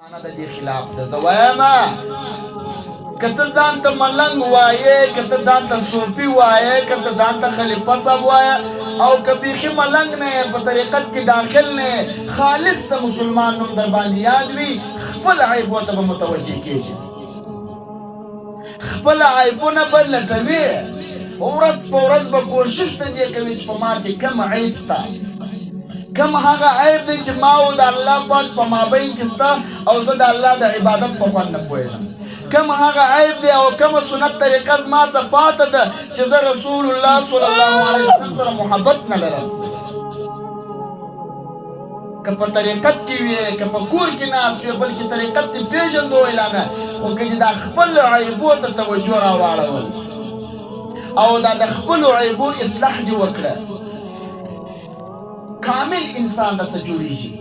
معنا د دې خلاف ده. زه وایم که ته ځان ته ملنګ وایې، که ته ځان ته صوفي وایې، که ته ځان ته خلیفه صاحب وایې او که بیخي ملنګ نه یې، په طریقت کې داخل نه یې، خالص د مسلمان نوم در باندې یاد وي، خپل عیبو ته به متوجه کېږي، خپل عیبونه به لټوي، ورځ په ورځ به کوشش د دې کوي چې په ما کې کم عیب شته، کم هغه عیب دی چې ما او د الله پاک په مابین کې شته او زه د الله د عبادت په خوند نه پوهېږم، کم هغه عیب دی او کومه سنت طریقه زما ته پاته ده چې زه رسول الله صلی الله علیه وسلم سره محبت نه لرم. که په طریقت کې وي، که په کور کې ناست وي، بلکې طریقت دې پېژندو ویلا نه، خو که دې دا خپل عیبو ته توجه راواړول او دا د خپلو عیبو اصلاح دې وکړه، کامل انسان درته جوړېږي،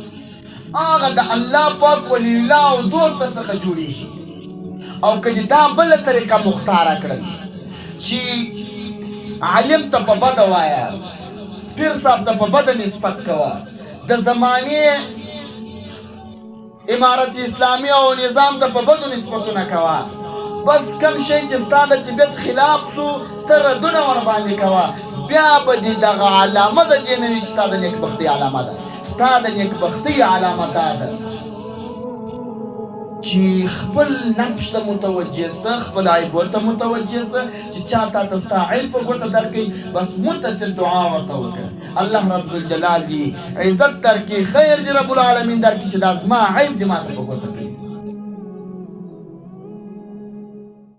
هغه د الله پاک ولی الله او دوست څخه جوړېږي. او که دې دا بله طریقه مختاره کړل چې عالم ته په بده وایه، پیر صاحب ته په بده نسبت کوه، د زمانې امارت اسلامي او نظام ته په بدو نسبتونه کوه، بس کم شی چې ستا د طبیعت خلاف سو ته ردونه ورباندې کوه، بیا به دې دغه علامه د دې نه وي چې ستا د نیکبختۍ علامه ده. ستا د نیکبختۍ علامه دا ده چې خپل نفس ته متوجه سه، خپل عیبو ته متوجه سه، چې چا تا ته ستا عیب په ګوته درکوي، بس متصل دعا ورته وکړه، الله رب الجلال دې عزت درکړي، خیر دې رب العالمین درکړي چې دا زما عیب دې ما ته په ګوته